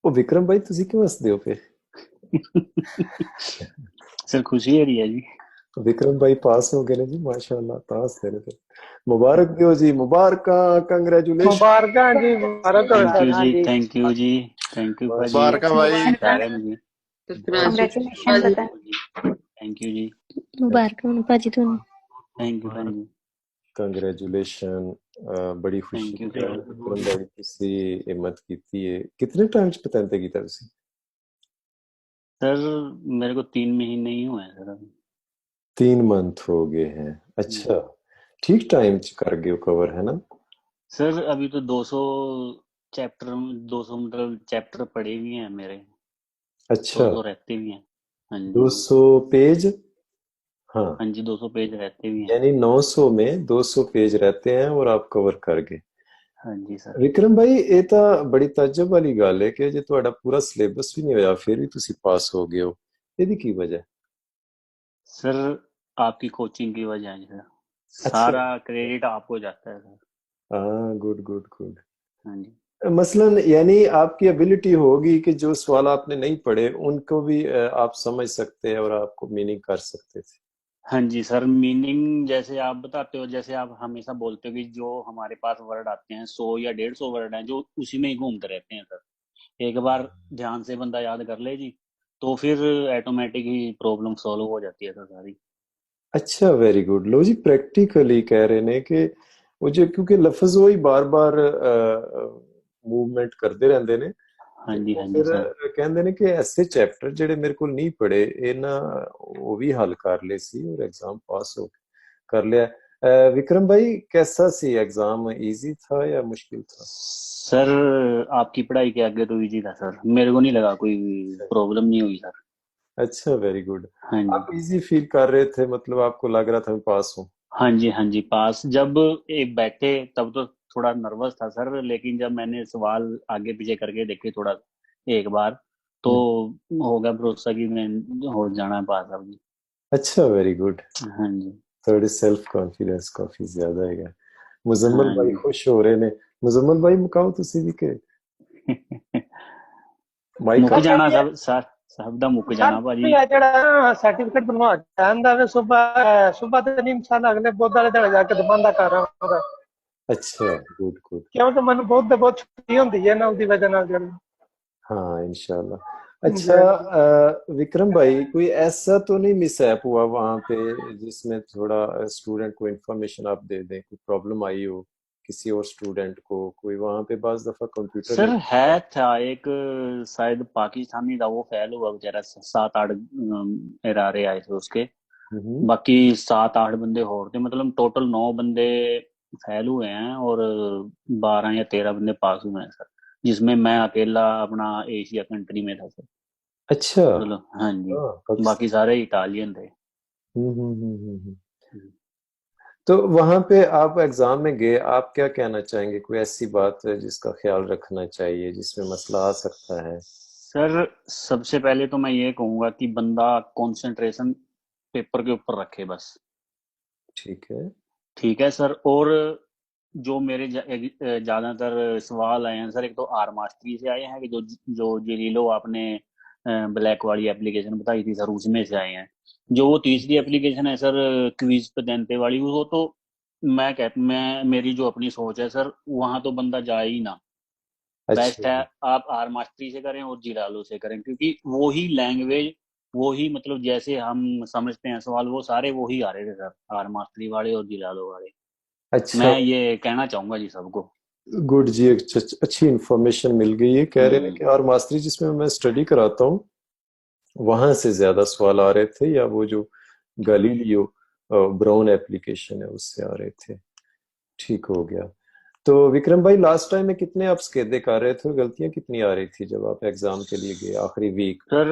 ਉਹ ਵਿਕਰਮ ਭਾਈ ਤੁਸੀਂ ਕਿਉਂ ਹੱਸਦੇ ਹੋ ਫਿਰ? सर खुशी हो रही है जी। ਵਿਕਰਮ ਭਾਈ ਪਾਸ ਹੋ ਗਏ ਨੇ ਜੀ ਮਾਸ਼ਾਅੱਲਾ, ਤਾਂ ਹੱਸਦੇ ਨੇ ਫਿਰ। ਮੁਬਾਰਕ ਦਿਓ ਜੀ, ਮੁਬਾਰਕਾਂ, ਕੰਗ੍ਰੈਚੁਲੇਸ਼ਨ। मुबारक जी, मुबारक हो थैंक सर। यू हाँ जी, जी, थैंक यू जी, थैंक यू भाजी। मुबारक भाई। सारे में जी। कंग्रेचुलेशन बता। थैंक यू जी। मुबारक हो भाजी ਤੁਹਾਨੂੰ। थैंक यू भैन जी। ਕੰਗ੍ਰੈਚੁਲੇਸ਼ਨ। ਬੜੀ ਖੁਸ਼ੀ थैंक यू ਹੈ सर। ਵਿਕਰਮ ਭਾਈ, ਤੁਸੀਂ ਹਿੰਮਤ ਕੀਤੀ ਹੈ। ਕਿਤਨੇ ਟਾਈਮ ਚ ਪਤੰਤੇ ਕੀਤਾ ਤੁਸੀਂ? सर मेरे को 3 महीने ही हुए हैं सर अभी। 3 मंथ हो गए हैं। अच्छा, ठीक टाइम च कर गए हो कवर, है ना? सर अभी तो 200 चैप्टर, 200 मतलब चैप्टर पढ़े भी हैं मेरे, अच्छा, 200 रहते भी हैं। हाँ जी 200 पेज। हाँ, हाँ जी 200 पेज रहते भी हैं। यानी 900 में 200 पेज रहते हैं और आप कवर कर गए। हाँ जी सर। ਵਿਕਰਮ ਭਾਈ, ਇਹ ਤਾਂ ਬੜੀ ਤਾਜਬ ਵਾਲੀ ਗੱਲ ਹੈ ਕਿ ਜੇ ਤੁਹਾਡਾ ਪੂਰਾ ਸਿਲੇਬਸ ਵੀ ਨਹੀਂ ਹੋਇਆ ਫਿਰ ਵੀ ਤੁਸੀਂ ਪਾਸ ਹੋ ਗਏ ਹੋ। ਇਹਦੀ ਕੀ ਵਜ੍ਹਾ? सर आपकी कोचिंग की वजह है सर, अच्छा। सारा क्रेडिट आपको जाता है सर। हाँ, गुड गुड गुड। हाँ जी मसलन यानी आपकी एबिलिटी होगी कि जो सवाल आपने नहीं पढ़े उनको भी आप समझ सकते हैं और आपको मीनिंग कर सकते थे। हाँ जी सर, मीनिंग जैसे आप बताते हो, जैसे आप हमेशा बोलते हो कि जो हमारे पास वर्ड आते हैं 100 या 150 वर्ड हैं जो उसी में ही घूमते रहते हैं सर। एक बार ध्यान से बंदा याद कर ले जी तो फिर ऑटोमेटिक ही प्रॉब्लम सॉल्व हो जाती है सर सारी। अच्छा, वेरी गुड। लो जी, प्रैक्टिकली कह रहे ने कि वो जो क्योंकि लफ्ज वो ही बार बार मूवमेंट करते रहते ने हाँ ਤੇ जी ਉਹ हाँ जी ਫਿਰ सर। ਕਹਿੰਦੇ ਨੇ ਕਿ ਐਸੇ ਚੈਪਟਰ ਜਿਹੜੇ ਮੇਰੇ ਕੋਲ ਨਹੀਂ ਪੜੇ ਇਹਨਾਂ ਉਹ भी हल कर ले सी और एग्जाम पास हो कर लिया। विक्रम भाई, कैसा सी एग्जाम? इजी था या मुश्किल था? सर आपकी पढ़ाई के आगे तो इजी था सर, मेरे को नहीं लगा कोई प्रॉब्लम नहीं हुई सर। अच्छा, वेरी गुड। हाँ जी आप इजी फील कर रहे थे, मतलब आपको लग रहा था मैं पास हूँ? हाँ जी पास। जब बैठे तब तो थोड़ा नर्वस था सर, लेकिन जब मैंने सवाल आगे पीछे करके देखे थोड़ा एक बार तो हो गया भरोसा कि मैं हो जाना पास अब जी। अच्छा, वेरी गुड। हाँ जी थोड़ी सेल्फ कॉन्फिडेंस काफी ज्यादा है। मुजम्मल हाँ भाई खुश हो रहे ने। मुजम्मल भाई मुकाओ तुसी भी के जी माइक मुक जाना सब सर, सब दा मुक सर जाना भाजी। ਜਿਹੜਾ ਸਰਟੀਫਿਕੇਟ ਬਣਵਾ ਕੇ ਆਂਦਾ ਵੇ ਸਵੇਰ ਸਵੇਰ ਤੇ ਨਹੀਂ ਇਨਸ਼ਾਅੱਲਾ ਅਗਲੇ ਬੁੱਧ ਵਾਲੇ ਦਿਨ ਜਾ ਕੇ ਦੁਕਾਨ ਕਰ ਆਵਾਂਗਾ, अच्छा, गुड गुड। ਕਿਉਂਕਿ ਮੈਨੂੰ ਬਹੁਤ ਛੁੱਟੀ ਹੁੰਦੀ ਹੈ ਨਾ ਉਹਦੀ ਵਜ੍ਹਾ ਨਾਲ ਜਿਹੜੀ। हाँ, इंशाल्लाह। जी अच्छा, हाँ जी। विक्रम भाई, कोई ऐसा तो नहीं मिसहैप हुआ वहां पे जिसमें थोड़ा स्टूडेंट को इंफॉर्मेशन आप दे दें, कोई प्रॉब्लम आई हो किसी और स्टूडेंट को? कोई वहां पे बाज दफा कंप्यूटर सर नहीं है था एक शायद पाकिस्तानी था, वो फेल हुआ बेचारा, 7-8 इरारे आए थे उसके, हम्म। बाकी 7-8 बंदे और थे, मतलब टोटल 9 बंदे फेल हुए हैं और 12 या 13 बंदे पास हुए हैं सर, जिसमें मैं अकेला अपना एशिया कंट्री में था सर। अच्छा। चलो हाँ जी, हाँ, बाकी पाकिस्तान। सारे इटालियन थे। हम्म। तो वहां पे आप एग्जाम में गए, आप क्या कहना चाहेंगे? कोई ऐसी बात है जिसका ख्याल रखना चाहिए जिसमें मसला आ सकता है? सर सबसे पहले तो मैं ये कहूंगा कि बंदा कंसंट्रेशन पेपर के ऊपर रखे बस। ठीक है। ठीक है सर। और जो मेरे ज्यादातर सवाल आए हैं सर, एक तो आर मास्टरी से आए हैं कि जो जो जिलीलो आपने ब्लैक वाली एप्लीकेशन बताई थी सर, उसमें से आए हैं। जो वो तीसरी एप्लीकेशन है सर क्विज पेडेंटे वाली, वो तो मैं मेरी जो अपनी सोच है सर, वहां तो बंदा जाए ही ना। बेस्ट है अच्छा। आप आर मास्टरी से करें और जिलालो से करें, क्योंकि वो ही लैंग्वेज, वो ही मतलब जैसे हम समझते हैं सवाल, वो सारे वो ही आ रहे थे सर, आर मास्टरी वाले और जिलालो वाले। अच्छा, मैं ये कहना चाहूंगा जी सबको। गुड जी। अच्छी इंफॉर्मेशन मिल गई है। कह रहे हैं कि और मास्टरी जिसमें मैं स्टडी कराता हूँ वहां से ज्यादा सवाल आ रहे थे, या वो जो गैलीलियो ब्राउन एप्लीकेशन है उससे आ रहे थे। ठीक हो गया। तो विक्रम भाई, लास्ट टाइम में कितने आप स्केदे कर रहे थे और गलतियां कितनी आ रही थी जब आप एग्जाम के लिए गए आखिरी वीक? सर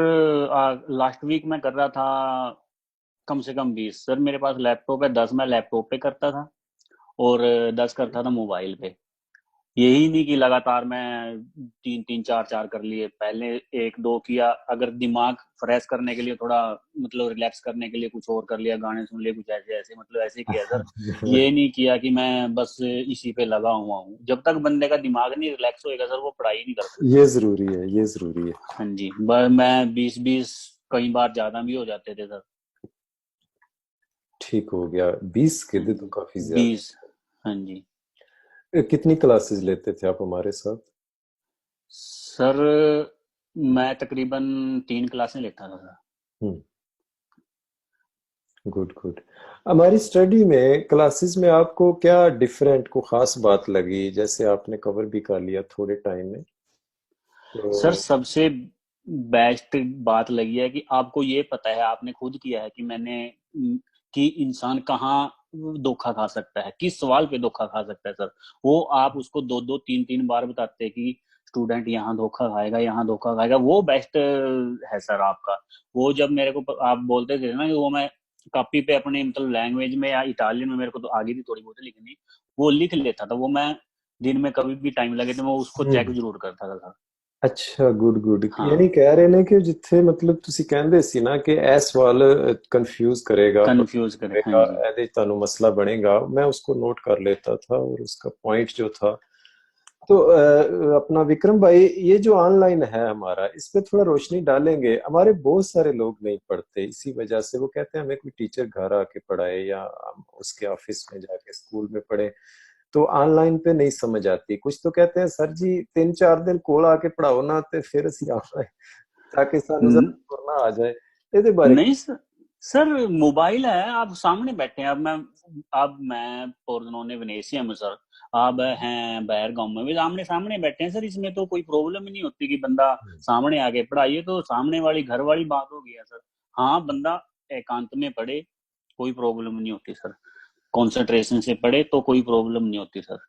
लास्ट वीक मैं कर रहा था कम से कम 20 सर, मेरे पास लैपटॉप है, 10 मैं लैपटॉप पे करता था और 10 करता था मोबाइल पे। यही नहीं कि लगातार मैं 3-3 4-4 कर लिए, पहले 1-2 किया, अगर दिमाग फ्रेश करने के लिए थोड़ा मतलब रिलैक्स करने के लिए कुछ और कर लिया, गाने सुन लिए कुछ ऐसे ऐसे, मतलब ऐसे किया सर। ये नहीं किया कि मैं बस इसी पे लगा हुआ हूँ। जब तक बंदे का दिमाग नहीं रिलैक्स होएगा सर, वो पढ़ाई नहीं कर सकता। ये जरूरी है, ये जरूरी है। हाँ जी, मैं 20-20 कई बार ज्यादा भी हो जाते थे सर। ठीक हो गया, 20 के थे तो काफी ज्यादा। 20, हाँ जी कितनी क्लासेस लेते थे आप हमारे साथ? सर। मैं तकरीबन 3 क्लासें लेता था सर। Good good. हमारी स्टडी में क्लासेस में आपको क्या डिफरेंट को खास बात लगी, जैसे आपने कवर भी कर लिया थोड़े टाइम में सर तो? सबसे बेस्ट बात लगी है कि आपको ये पता है, आपने खुद किया है कि कि इंसान कहाँ धोखा खा सकता है, किस सवाल पे धोखा खा सकता है सर। वो आप उसको 2-2 3-3 बार बताते हैं कि स्टूडेंट यहाँ धोखा खाएगा, यहाँ धोखा खाएगा, वो बेस्ट है सर आपका। वो जब मेरे को आप बोलते थे ना कि वो मैं कॉपी पे अपने मतलब लैंग्वेज में या इटालियन में, मेरे को तो आगे भी थोड़ी बहुत लिखनी, वो लिख लेता था। वो मैं दिन में कभी भी टाइम लगे तो मैं उसको चेक जरूर करता था सर। ਅੱਛਾ, ਗੁੱਡ ਗੁੱਡ। ਯਾਨੀ हाँ, ਕਹਿ ਰਹੇ ਨੇ ਕਿ ਜਿੱਥੇ ਮਤਲਬ ਤੁਸੀਂ ਕਹਿੰਦੇ ਸੀ ਨਾ ਕਿ ਇਹ ਸਵਾਲ कंफ्यूज करेगा, कंफ्यूज करे, हाँ करेगा, जी। ਇਹਦੇ 'ਚ ਤੁਹਾਨੂੰ मसला बनेगा, मैं उसको नोट कर लेता था और उसका पॉइंट जो था। तो अपना विक्रम भाई, ये जो ऑनलाइन है हमारा, इस पे थोड़ा रोशनी डालेंगे। हमारे बहुत सारे लोग नहीं पढ़ते, इसी वजह से वो कहते हैं हमें कोई टीचर घर आके पढ़ाए या हम उसके ऑफिस में जाके स्कूल में पढ़े, तो ऑनलाइन पे नहीं समझ आती। कुछ तो कहते हैं सर जी 3-4 दिन कोल आके पढ़ाओ ना ते फिर ਅਸੀਂ ऑनलाइन, ताकि सानू जरा न- करना आ जाए। ਇਹਦੇ बारे नहीं सर, सर मोबाइल है, आप सामने बैठे हैं। अब मैं पोर्टनोने वेनेशिया में सर, आप हैं बाहर गांव में भी सामने सामने बैठे हैं सर। इसमें तो कोई प्रॉब्लम ही नहीं होती कि बंदा सामने आके पढ़ाइए, तो सामने वाली घर वाली बात हो गया सर। हाँ, बंदा एकांत में पढ़े, कोई प्रॉब्लम नहीं होती सर। कंसंट्रेशन से पढ़े तो कोई प्रॉब्लम नहीं होती सर।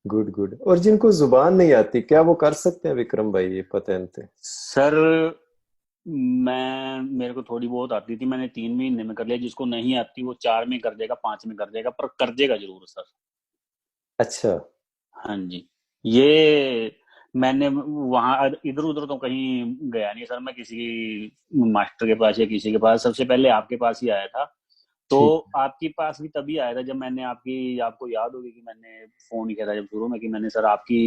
Good good. और जिनको जुबान नहीं आती, क्या वो कर सकते हैं विक्रम भाई ये पतेंते? सर मेरे को थोड़ी बहुत आती थी, मैंने 3 महीने में कर लिया। जिसको नहीं आती वो 4 में कर देगा, 5 में कर देगा, पर कर देगा जरूर सर। अच्छा। हाँ जी, ये मैंने वहां इधर उधर तो कहीं गया नहीं सर। मैं किसी मास्टर के पास या किसी के पास, सबसे पहले आपके पास ही आया था। तो ठीक। आपके पास भी तभी आया था जब मैंने आपको याद होगी कि मैंने फोन किया था जब शुरू में कि मैंने सर आपकी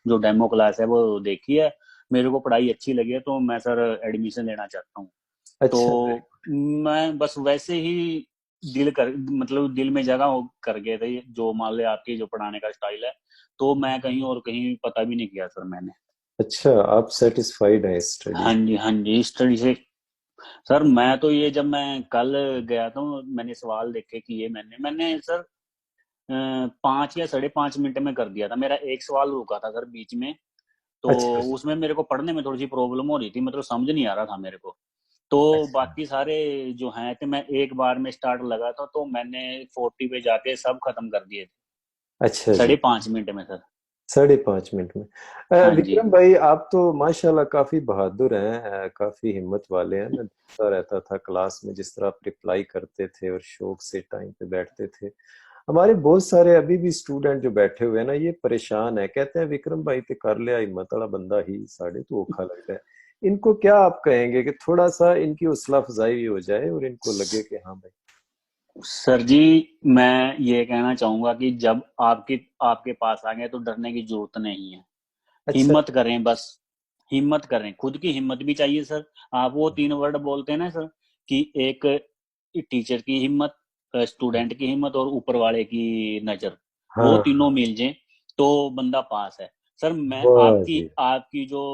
जो डेमो क्लास है वो देखी है, मेरे को पढ़ाई अच्छी लगी है, तो मैं सर एडमिशन लेना चाहता हूँ। अच्छा। तो मैं बस वैसे ही मतलब दिल में जगह कर गए थे, जो मान ले आपकी जो पढ़ाने का स्टाइल है। तो मैं कहीं और कहीं पता भी नहीं किया सर मैंने। अच्छा, आप सेटिस्फाइड हैं इस स्टडी हाँ से? जी, हाँ जी, स्टडी से सर। मैं तो ये जब मैं कल गया था, मैंने सवाल देखे कि ये मैंने सर 5 या 5.5 मिनट में कर दिया था। मेरा एक सवाल रुका था सर बीच में, तो अच्छा। उसमें मेरे को पढ़ने में थोड़ी सी प्रॉब्लम हो रही थी, मतलब समझ नहीं आ रहा था मेरे को। तो अच्छा। बाकी सारे जो हैं थे, मैं एक बार में स्टार्ट लगा था, तो मैंने 40 पे जाके सब खत्म कर दिए थे अच्छा जी। 5.5 मिनट में सर। 5.5 मिनट में। हाँ जी, विक्रम भाई, आप तो माशाल्लाह काफी बहादुर हैं, काफी हिम्मत वाले हैं। मैं देखता रहता था क्लास में जिस तरह आप रिप्लाई करते थे और शौक से टाइम पे बैठते थे। हमारे बहुत सारे अभी भी स्टूडेंट जो बैठे हुए हैं ना, ये परेशान है, कहते हैं विक्रम भाई ते कर लिया हिम्मत वाला बंदा ही साढ़े तो औखा लगता है। इनको क्या आप कहेंगे कि थोड़ा सा इनकी हौसला अफजाई हो जाए और इनको लगे कि हाँ भाई? सर जी, मैं ये कहना चाहूंगा कि जब आपके आपके पास आ गए तो डरने की जरूरत नहीं है। अच्छा। हिम्मत करें बस, हिम्मत करें, खुद की हिम्मत भी चाहिए सर। आप वो 3 वर्ड बोलते हैं ना सर, कि एक टीचर की हिम्मत, स्टूडेंट की हिम्मत और ऊपर वाले की नजर, वो हाँ। तीनों मिल जाए तो बंदा पास है सर। मैं वाह आपकी जी, आपकी जो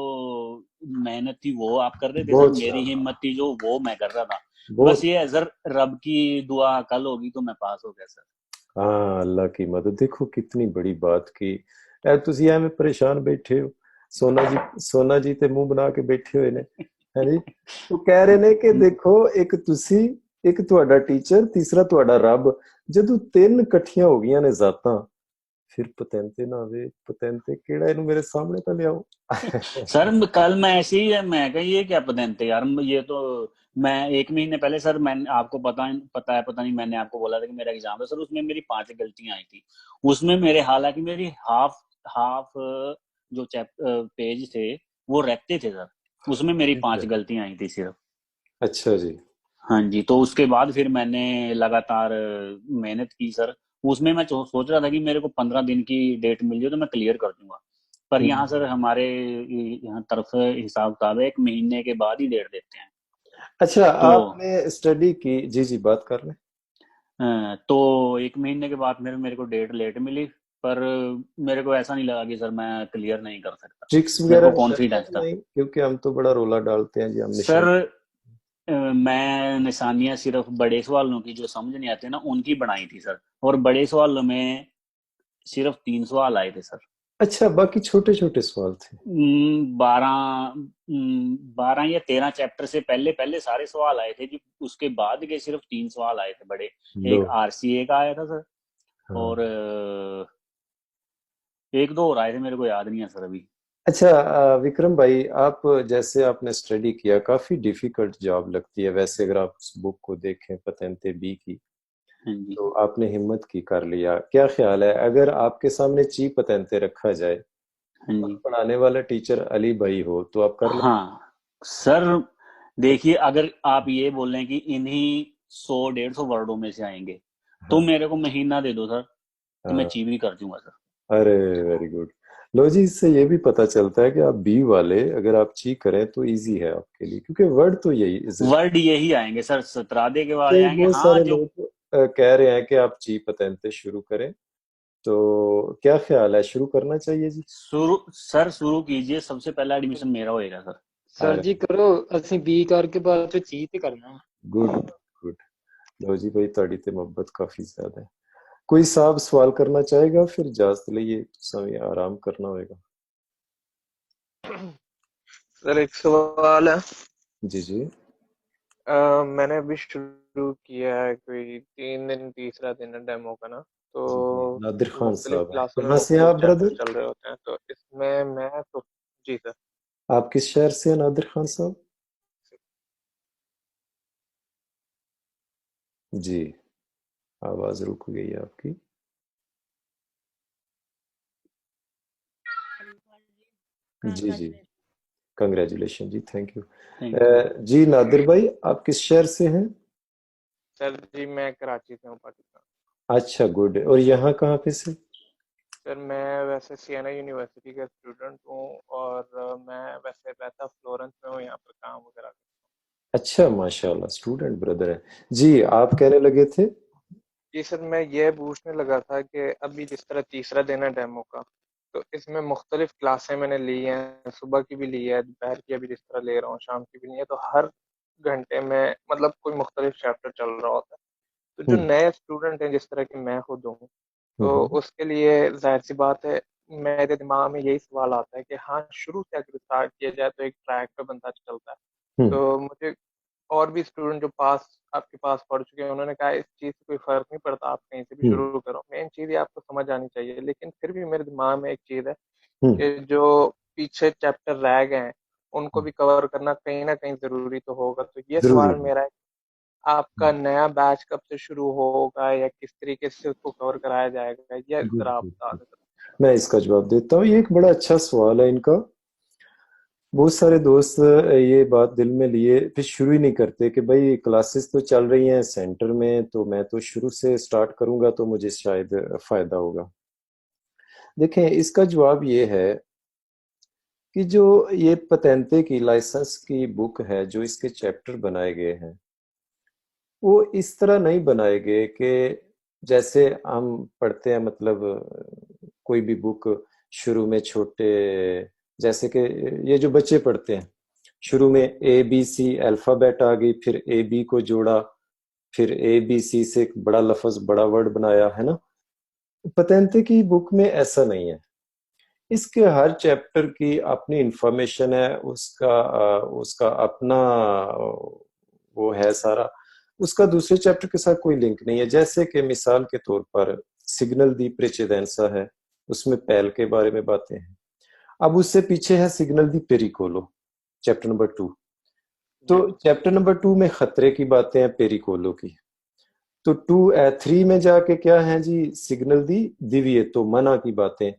मेहनत थी वो आप कर रहे थे सर, बहुत मेरी शानदार। हिम्मत थी जो वो मैं कर रहा था। बस बहुत। ये है सर, रब की दुआ कल होगी तो मैं पास हो गया सर। हाँ, अल्लाह की मदद। देखो कितनी बड़ी बात की। ए ਤੁਸੀਂ ਐਵੇਂ ਪਰੇਸ਼ਾਨ ਬੈਠੇ ਹੋ, ਸੋਨਾ ਜੀ ਤੇ ਮੂੰਹ ਬਣਾ ਕੇ ਬੈਠੇ ਹੋਏ ਨੇ, ਹੈ ਜੀ। ਉਹ ਕਹਿ ਰਹੇ ਨੇ ਕਿ ਦੇਖੋ, ਇੱਕ ਤੁਸੀਂ, ਇੱਕ ਤੁਹਾਡਾ ਟੀਚਰ, ਤੀਸਰਾ ਤੁਹਾਡਾ ਰੱਬ, ਜਦੋਂ ਤਿੰਨ ਇਕੱਠੀਆਂ ਹੋ ਗਈਆਂ ਨੇ ਜ਼ਾਤਾਂ, ਫਿਰ ਪਤੰਤੇ ਨਾ ਆਵੇ। ਪਤੰਤੇ ਕਿਹੜਾ, ਇਹਨੂੰ ਮੇਰੇ ਸਾਹਮਣੇ ਤਾਂ ਲਿਆਓ। सर कल मैं ऐसे ही है, मैं कही ये क्या पदेंट है यार, ये तो मैं 1 महीने पहले सर, मैंने आपको पता नहीं, मैंने आपको बोला था कि मेरा एग्जाम है सर, उसमें मेरी 5 गलतियां आई थी। उसमें मेरे हालांकि मेरी हाफ हाफ जो पेज थे वो रहते थे सर, उसमें मेरी 5 गलतियां आई थी सिर्फ। अच्छा जी। हाँ जी, तो उसके बाद फिर मैंने लगातार मेहनत की सर। उसमें मैं सोच रहा था कि मेरे को 15 दिन की डेट मिल जाए तो मैं क्लियर कर दूंगा, पर यहाँ सर हमारे यहाँ तरफ हिसाब किताब है 1 महीने के बाद ही डेट देते हैं। अच्छा, तो आपने स्टडी की? जी जी, बात कर लें। तो 1 महीने के बाद मेरे को डेट लेट मिली, पर मेरे को ऐसा नहीं लगा कि सर मैं क्लियर नहीं कर सकता, ट्रिक्स मेरे को वगैरह निशानियां कॉन्फिडेंस तो था नहीं? क्योंकि हम तो बड़ा रोला डालते हैं जी, हम सर। निशान। मैं निशानियां सिर्फ बड़े सवालों की जो समझ नहीं आते ना उनकी बनाई थी सर, और बड़े सवालों में सिर्फ 3 सवाल आए थे सर। अच्छा, बाकी छोटे छोटे सवाल थे? 12 या 13 चैप्टर से पहले पहले सारे सवाल आए थे जी, उसके बाद के सिर्फ 3 सवाल आए थे बड़े। लो। एक आरसीए का आया था सर, और हाँ। एक दो और आए थे, मेरे को याद नहीं है सर अभी। अच्छा, विक्रम भाई, आप जैसे आपने स्टडी किया, काफी डिफिकल्ट जॉब लगती है वैसे, अगर आप उस बुक को देखें पतेंते बी की, हाँ जी। तो आपने हिम्मत की, कर लिया। क्या ख्याल है अगर आपके सामने ची पतेंते रखा जाए हाँ और जी। पढ़ाने वाला टीचर अली भाई हो, तो आप कर लें? हाँ सर, देखिए अगर आप ये बोल रहे हैं कि इन्हीं 100-150 वर्डों में से आएंगे, तो हाँ मेरे को महीना दे दो सर, तो मैं हाँ। ची भी कर दूंगा सर। अरे, वेरी गुड। लो जी, इससे ये भी पता चलता है कि आप बी वाले अगर आप ची करें तो इजी है आपके लिए, क्योंकि वर्ड तो यही इज इट। वर्ड यही आएंगे सर, सतरादे के बाद कि आएंगे। बहुत हाँ सारे जो लोग कह रहे हैं कि आप ची पतेंते शुरू करें, तो क्या ख्याल है, शुरू करना चाहिए जी? शुरू कीजिए, सबसे पहला एडमिशन मेरा होएगा सर। सर जी करो, ਅਸੀਂ बी करके बाद तो ची ते करना। Good good. लो जी भाई, ਤੁਹਾਡੀ ਤੇ ਮੁਹੱਬਤ काफी ज्यादा है। कोई साहब सवाल करना चाहेगा? फिर इजाजत लिए समय आराम करना होगा। सर एक सवाल है। जी जी। मैंने अभी शुरू किया है, कोई 3 दिन, तीसरा दिन है डेमो का ना, तो जी जी, नादिर खान मुख्तलिफ साहब है। क्लासों में कहाँ से हैं मुख्तलिफ आप चैप्टर ब्रदर? चल रहे होते हैं, तो इसमें मैं तो जी सर। आप किस शहर से हैं नादिर खान साहब? जी, आवाज रुक गई है आपकी। जी जी, कंग्रेचुलेशन जी, थैंक यू। Thank you. जी नादिर भाई, आप किस शहर से हैं? सर जी मैं कराची से हूँ, पाकिस्तान। अच्छा, गुड। और यहाँ कहाँ पे से? सर मैं वैसे सियाना यूनिवर्सिटी का स्टूडेंट हूँ, और मैं वैसे रहता फ्लोरेंस में हूँ, यहाँ पर काम वगैरह। अच्छा, माशाल्लाह, स्टूडेंट ब्रदर है जी। आप कहने लगे थे? जी सर, मैं ये पूछने लगा था कि अभी जिस तरह तीसरा दिन है डेमो का, तो इसमें मुख्तलिफ क्लासें मैंने ली हैं, सुबह की भी ली है, दोपहर की अभी जिस तरह ले रहा हूँ, शाम की भी ली है, तो हर घंटे में मतलब कोई मुख्तलिफ चैप्टर चल रहा होता है। तो जो हम्म नए स्टूडेंट हैं, जिस तरह की मैं खुद हूँ, तो हम्म उसके लिए जाहिर सी बात है, मेरे दिमाग में यही सवाल आता है कि हाँ, शुरू से अगर स्टार्ट किया जाए तो एक ट्रैक पे बंदा चलता है। हम्म तो मुझे और भी स्टूडेंट जो आपके पास पढ़ चुके हैं, उन्होंने कहा इस चीज़ से कोई फर्क नहीं पड़ता, आप कहीं से भी हम्म शुरू करो, मेन चीज़ ये आपको समझ आनी चाहिए। लेकिन फिर भी मेरे दिमाग में एक चीज़ है हम्म कि जो पीछे चैप्टर रह गए हैं उनको भी कवर करना कहीं ना कहीं जरूरी तो होगा। तो ये जरूरी सवाल है। मेरा है, आपका नया बैच कब से शुरू होगा या किस तरीके से उसको कवर कराया जाएगा, ये गुड जरा आप गुड बता गुड। दें। मैं इसका जवाब देता हूँ। ये एक बड़ा अच्छा सवाल है इनका। बहुत सारे दोस्त ये बात दिल में लिए फिर शुरू ही नहीं करते कि भाई क्लासेस तो चल रही हैं सेंटर में, तो मैं तो शुरू से स्टार्ट करूंगा तो मुझे शायद फायदा होगा। देखें, इसका जवाब ये है कि जो ये पतेंते की लाइसेंस की बुक है, जो इसके चैप्टर बनाए गए हैं, वो इस तरह नहीं बनाए गए कि जैसे हम पढ़ते हैं, मतलब कोई भी बुक शुरू में छोटे, जैसे कि ये जो बच्चे पढ़ते हैं, शुरू में ए बी सी अल्फाबेट आ गई, फिर ए बी को जोड़ा, फिर ए बी सी से एक बड़ा लफ्ज, बड़ा वर्ड बनाया, है ना? पतेंते की बुक में ऐसा नहीं है। इसके हर चैप्टर की अपनी इंफॉर्मेशन है, उसका अपना वो है सारा। उसका दूसरे चैप्टर के साथ कोई लिंक नहीं है। जैसे कि मिसाल के तौर पर सिग्नल दी प्रेसिडेंसा है, उसमें पहल के बारे में बातें हैं। अब उससे पीछे है सिग्नल दी पेरिकोलो, चैप्टर नंबर 2। तो जी चैप्टर नंबर 2 में खतरे की बातें हैं, पेरिकोलो की। तो 3 में जाके क्या है जी, सिग्नल दी दिविएतो, मना की बातें।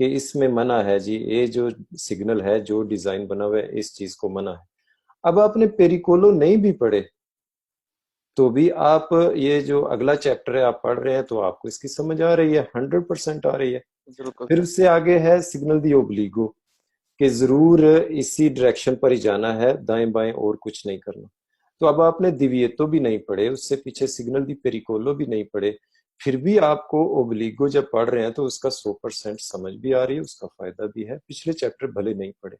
कि इसमें मना है जी, ये जो सिग्नल है, जो डिजाइन बना हुआ है, इस चीज को मना है। अब आपने पेरिकोलो नहीं भी पढ़े तो भी आप ये जो अगला चैप्टर है आप पढ़ रहे हैं तो आपको इसकी समझ आ रही है, 100% आ रही है। बिल्कुल फिर सर। उससे आगे है सिग्नल दी ओब्लिगो, कि जरूर इसी डायरेक्शन पर ही जाना है, दाएं बाएं और कुछ नहीं करना। तो अब आपने दिविएतो भी नहीं पढ़े, उससे पीछे सिग्नल दी पेरिकोलो भी नहीं पढ़े, फिर भी आपको ओब्लिगो जब पढ़ रहे हैं तो उसका 100% समझ भी आ रही है, उसका फायदा भी है, पिछले चैप्टर भले नहीं पढ़े।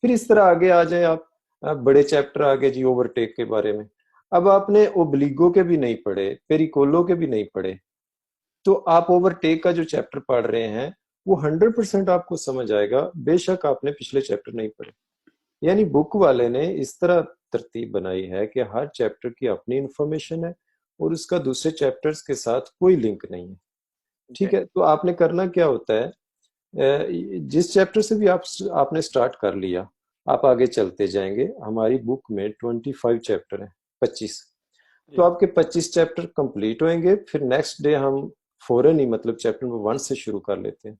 फिर इस तरह आगे आ जाए आप, बड़े चैप्टर आगे जी ओवरटेक के बारे में। अब आपने ओब्लिगो के भी नहीं पढ़े, पेरिकोलो के भी नहीं पढ़े, तो आप ओवरटेक का जो चैप्टर पढ़ रहे हैं वो 100% आपको समझ आएगा, बेशक आपने पिछले चैप्टर नहीं पढ़े। यानी बुक वाले ने इस तरह तरतीब बनाई है कि हर चैप्टर की अपनी इंफॉर्मेशन है और उसका दूसरे चैप्टर्स के साथ कोई लिंक नहीं है। ठीक है, तो आपने करना क्या होता है, जिस चैप्टर से भी आपने स्टार्ट कर लिया, आप आगे चलते जाएंगे। हमारी बुक में 25 चैप्टर है, 25। तो आपके 25 चैप्टर कंप्लीट होंगे, फिर नेक्स्ट डे हम फौरन ही मतलब चैप्टर नंबर 1 से शुरू कर लेते हैं।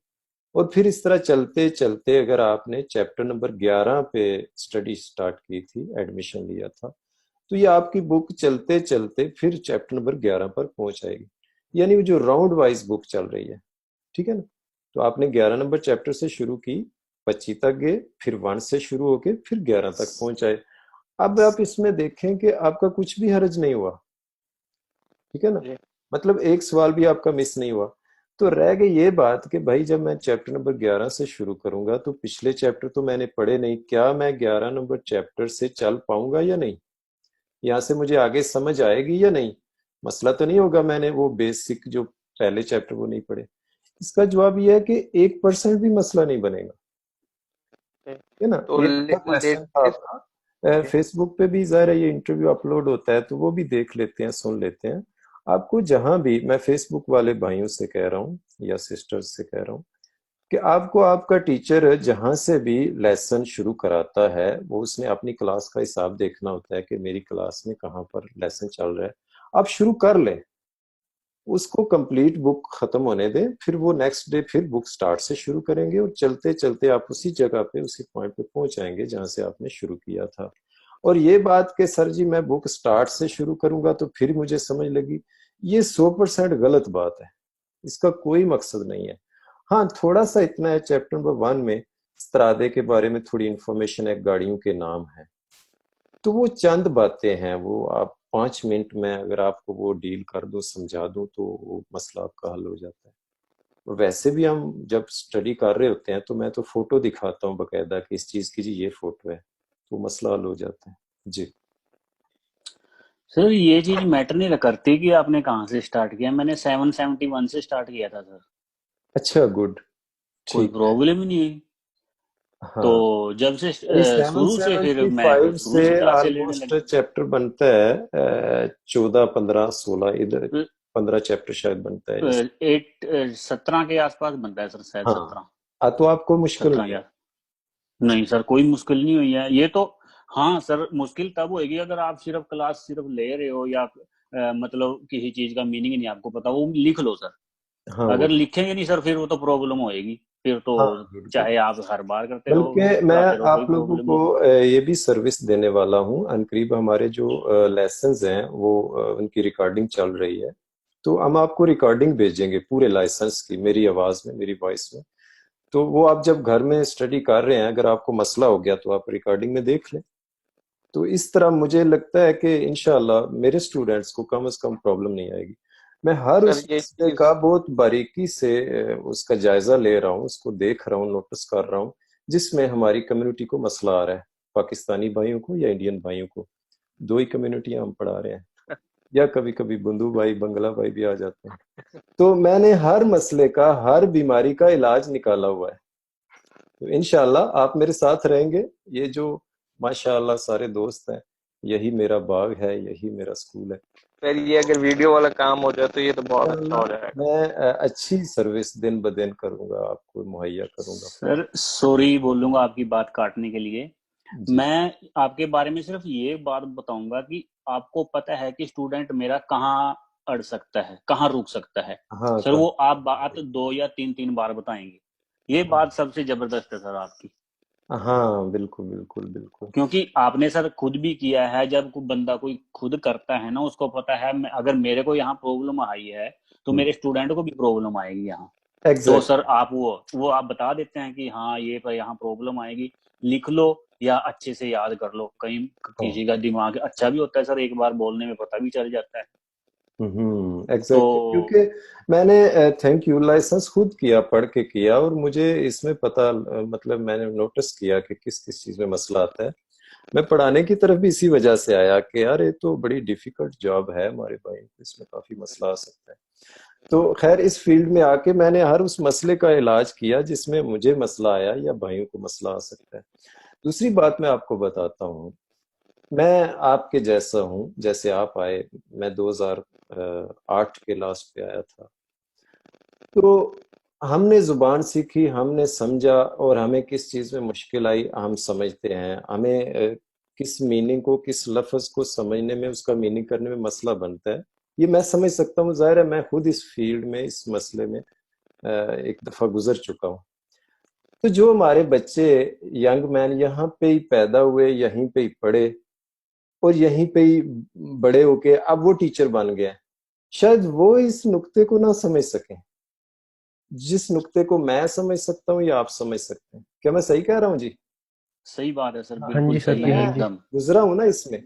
और फिर इस तरह चलते चलते अगर आपने चैप्टर नंबर 11 पे स्टडी स्टार्ट की थी, एडमिशन लिया था, तो ये आपकी बुक चलते चलते फिर चैप्टर नंबर 11 पर पहुंच जाएगी। यानी वो जो राउंड वाइज बुक चल रही है, ठीक है ना। तो आपने 11 नंबर चैप्टर से शुरू की, 25 तक गए, फिर 1 से शुरू होके फिर 11 तक पहुंचाए। अब आप इसमें देखें कि आपका कुछ भी हर्ज नहीं हुआ, ठीक है ना, मतलब एक सवाल भी आपका मिस नहीं हुआ। तो रह गई ये बात कि भाई जब मैं चैप्टर नंबर 11 से शुरू करूंगा तो पिछले चैप्टर तो मैंने पढ़े नहीं, क्या मैं 11 नंबर चैप्टर से चल पाऊंगा या नहीं, यहाँ से मुझे आगे समझ आएगी या नहीं, मसला तो नहीं होगा मैंने वो बेसिक जो पहले चैप्टर वो नहीं पढ़े। इसका जवाब ये है कि 1% भी मसला नहीं बनेगा, है ना। तो ये क्वेश्चन था लेटेस्ट आपका, फेसबुक पे भी ज़ाहिर है ये इंटरव्यू अपलोड होता है तो वो भी देख लेते हैं, सुन लेते हैं। आपको जहां भी, मैं फेसबुक वाले भाइयों से कह रहा हूँ या सिस्टर्स से कह रहा हूँ, कि आपको आपका टीचर जहां से भी लेसन शुरू कराता है वो उसने अपनी क्लास का हिसाब देखना होता है कि मेरी क्लास में कहाँ पर लेसन चल रहा है। आप शुरू कर लें, उसको कंप्लीट बुक खत्म होने दें, फिर वो नेक्स्ट डे फिर बुक स्टार्ट से शुरू करेंगे और चलते चलते आप उसी जगह पे, उसी पॉइंट पे पहुंच जाएंगे जहां से आपने शुरू किया था। और ये बात कि सर जी मैं बुक स्टार्ट से शुरू करूंगा तो फिर मुझे समझ लगी, ये 100% गलत बात है, इसका कोई मकसद नहीं है। हाँ, थोड़ा सा इतना है, चैप्टर नंबर 1 में स्त्रादे के बारे में थोड़ी इंफॉर्मेशन है, गाड़ियों के नाम है, तो वो चंद बातें हैं, वो आप 5 मिनट में अगर आपको वो डील कर दो, समझा दो, तो वो मसला आपका हल हो जाता है। और वैसे भी हम जब स्टडी कर रहे होते हैं तो मैं तो फोटो दिखाता हूँ बकायदा कि इस चीज की जी ये फोटो है, तो मसला हल हो जाता है जी। सर ये चीज मैटर नहीं करती कि आपने कहाँ से स्टार्ट किया, मैंने 771 से स्टार्ट किया था सर, अच्छा, गुड, कोई ठीक है। प्रॉब्लम ही नहीं हुई। तो हाँ, जब से यानी शुरू से फिर मैं 775 शुरू से से क्लासे लेने ऑलमोस्ट लगा। चैप्टर बनता है 14, 15, 16, इधर 15 चैप्टर शायद बनता है इस। 17 के आसपास बनता है सर, शायद हाँ, 17। तो आपको मुश्किल 17 नहीं है। या नहीं सर, कोई मुश्किल नहीं हुई है ये तो। हाँ सर, मुश्किल तब होगी अगर आप सिर्फ क्लास सिर्फ ले रहे हो या मतलब किसी चीज का मीनिंग नहीं आपको पता, वो लिख लो सर। हाँ, वो अगर लिखेंगे नहीं सर फिर वो तो प्रॉब्लम होएगी, फिर तो हाँ, गुड गुड। चाहे आप हर बार करते रहो, बल्कि मैं पढ़ाते रहो, कोई आप लोगों प्रॉब्लम को नहीं। ये भी सर्विस देने वाला हूँ, अनकरीब हमारे जो लेसन्स हैं वो उनकी रिकॉर्डिंग चल रही है, तो हम आपको रिकॉर्डिंग भेजेंगे पूरे लाइसेंस की, मेरी आवाज में, मेरी वॉइस में। तो वो आप जब घर में स्टडी कर रहे हैं, अगर आपको मसला हो गया तो आप रिकॉर्डिंग में देख लें। तो इस तरह मुझे लगता है कि इंशाल्लाह मेरे स्टूडेंट्स को कम से कम प्रॉब्लम नहीं आएगी। मैं हर सर उस ये मसले चीज का बहुत बारीकी से उसका जायजा ले रहा हूँ, उसको देख रहा हूँ, नोटिस कर रहा हूँ, जिसमें हमारी कम्युनिटी को मसला आ रहा है, पाकिस्तानी भाइयों को या इंडियन भाइयों को, दो ही कम्युनिटियां हम पढ़ा रहे हैं, या कभी कभी बंधु भाई, बंगला भाई भी आ जाते हैं। तो मैंने हर मसले का, हर बीमारी का इलाज निकाला हुआ है। तो इंशाल्लाह आप मेरे साथ रहेंगे। ये जो माशाल्लाह सारे दोस्त हैं, यही मेरा बाग है, यही मेरा स्कूल है। सर, ये अगर वीडियो वाला काम हो जाए तो ये तो बहुत अच्छा हो इंशाल्लाह जाएगा। मैं अच्छी सर्विस दिन ब दिन करूंगा, आपको मुहैया करूंगा। सर सॉरी बोलूंगा आपकी बात काटने के लिए। जी, मैं आपके बारे में सिर्फ ये बात बताऊंगा कि आपको पता है कि स्टूडेंट मेरा कहाँ अड़ सकता है, कहाँ रुक सकता है। हाँ, सर कहा। वो आप बात 2 या 3 बार बताएंगे, ये बात सबसे जबरदस्त है सर आपकी, हाँ बिल्कुल बिल्कुल बिल्कुल। क्योंकि आपने सर खुद भी किया है। जब कोई बंदा कोई खुद करता है ना, उसको पता है अगर मेरे को यहाँ प्रॉब्लम आई है तो मेरे स्टूडेंट को भी प्रॉब्लम आएगी यहाँ। तो एग्जैक्ट सर आप वो आप बता देते हैं कि हाँ ये पर यहाँ प्रॉब्लम आएगी, लिख लो या अच्छे से याद कर लो। कहीं किसी का दिमाग अच्छा भी होता है सर, एक बार बोलने में पता भी चल जाता है। एग्जैक्टली तो क्योंकि मैंने थैंक यू लाइसेंस खुद किया, पढ़ के किया, और मुझे इसमें पता मतलब मैंने नोटिस किया कि किस किस चीज में मसला आता है। मैं पढ़ाने की तरफ भी इसी वजह से आया कि यार ये तो बड़ी डिफिकल्ट जॉब है हमारे भाई, इसमें काफी मसला आ सकता है। तो खैर इस फील्ड में आके मैंने हर उस मसले का इलाज किया जिसमें मुझे मसला आया या भाइयों को मसला आ सकता है। दूसरी बात मैं आपको बताता हूँ, मैं आपके जैसा हूँ, जैसे आप आए, मैं 2008 के लास्ट पे आया था। तो हमने जुबान सीखी, हमने समझा, और हमें किस चीज में मुश्किल आई हम समझते हैं। हमें किस मीनिंग को, किस लफ्ज को समझने में, उसका मीनिंग करने में मसला बनता है, ये मैं समझ सकता हूँ। जाहिर है मैं खुद इस फील्ड में, इस मसले में एक दफा गुजर चुका हूँ। तो जो हमारे बच्चे, यंग मैन यहाँ पे ही पैदा हुए, यहीं पे ही पढ़े और यहीं पे ही बड़े होके अब वो टीचर बन गए, शायद वो इस नुक्ते को ना समझ सकें जिस नुक्ते को मैं समझ सकता हूँ या आप समझ सकते हैं। क्या मैं सही कह रहा हूँ जी? सही बात है सर, हाँ, हाँ बिल्कुल जी सर सही जी, है हाँ जी। एकदम। गुजरा हूं ना इसमें,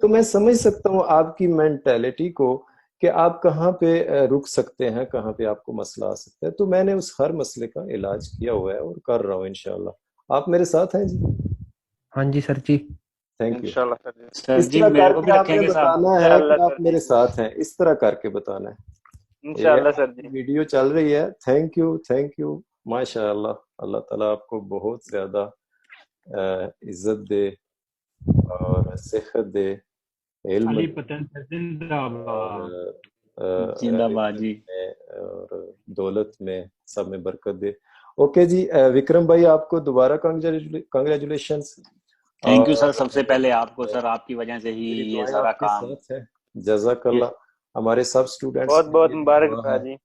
तो मैं समझ सकता हूँ आपकी मेंटेलिटी को कि आप कहाँ पे रुक सकते हैं, कहाँ पे आपको मसला आ सकता है। तो मैंने उस हर मसले का इलाज किया हुआ है और कर रहा हूँ इंशाल्लाह। आप मेरे साथ हैं जी? हाँ जी सर जी। Thank you. इंशाल्लाह सर जी। सर इस जी तरह मेरे को भी करके आपने रखेंगे साहब। बताना है इंशाल्लाह कि आप सर जी, मेरे साथ हैं, इस तरह करके बताना है। ये इंशाल्लाह सर जी। वीडियो चल रही है। Thank you, thank you. माशाअल्लाह, अल्लाह ताला आपको बहुत ज्यादा इज्जत दे और सेहत दे, इल्म अली दे, पतन जिंदाबाद। और जिंदाबाद रिजक जी। में और दौलत में, सब में बरकत दे। ओके जी, विक्रम भाई आपको दोबारा कांग्रेचुलेशंस। थैंक यू और सर, सबसे पहले आपको सर, आपकी वजह से ही मेरी ये दुआएं सारा आपके काम। साथ है। जज़ाकल्लाह। हमारे सब स्टूडेंट्स बहुत के बहुत लिए मुबारक दुआ है। पाजी।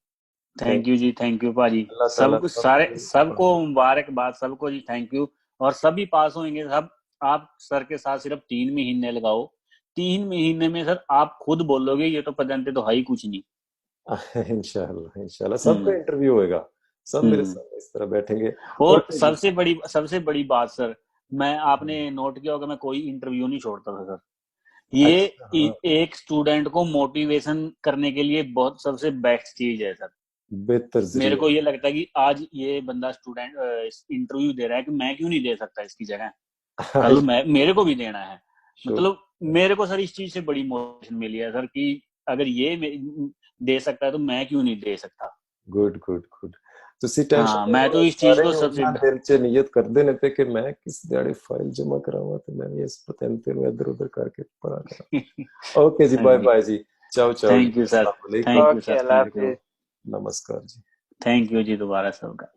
थैंक यू जी, थैंक यू पाजी। अल्लाह ताला सबको सारे सबको सबको मुबारकबाद, सबको जी थैंक यू। और सभी पास होंगे सब। आप सर के साथ सिर्फ 3 महीने लगाओ, 3 महीने में सर आप खुद बोलोगे ये तो पदंते तो है ही कुछ नहीं। इंशाल्लाह इंशाल्लाह सबका हम्म इंटरव्यू होएगा, सब मेरे हम्म सामने इस तरह बैठेंगे। और ओके जी। सबसे बड़ी बात सर, मैं आपने नोट किया होगा मैं कोई इंटरव्यू नहीं छोड़ता था सर। ये अच्छा, हाँ, एक स्टूडेंट को मोटिवेशन करने के लिए बहुत सबसे बेस्ट चीज है सर। बेहतर मेरे जरिया। को ये लगता है कि आज ये बंदा स्टूडेंट इंटरव्यू दे रहा है कि मैं क्यों नहीं दे सकता इसकी जगह, कल मैं मेरे को भी देना है। शुक्र। मतलब मेरे को सर इस चीज से बड़ी मोटिवेशन मिली है सर कि अगर ये दे सकता है तो मैं क्यों नहीं दे सकता। Good good good. ਤੁਸੀਂ ਟੈਨਸ਼ਨ हाँ, ਨਾ मैं तो ਲਓ, इस चीज ਸਾਰੇ को सबसे ਉਹਨਾਂ ਦਿਲ 'ਚ ਨੀਅਤ ਕਰਦੇ ਨੇ ਤੇ ਕਿ ਮੈਂ ਕਿਸ ਦਿਹਾੜੇ ਫਾਈਲ ਜਮ੍ਹਾਂ ਕਰਾਵਾਂ ਤੇ ਮੈਂ ਵੀ ਇਸ ਪਤੰਤੇ ਨੂੰ ਇੱਧਰ ਉੱਧਰ ਕਰਕੇ ਪੜਾ ਕਰਾਂ। ਓਕੇ ਜੀ, हाँ ਬਾय जी, बाय जी, चाओ चाओ जी, थैंक यू सर, अस्सलाम वालेकुम, थैंक यू ओके, सर, अल्लाह थैंक यू, हाफिज। नमस्कार जी। थैंक यू जी दोबारा सबका।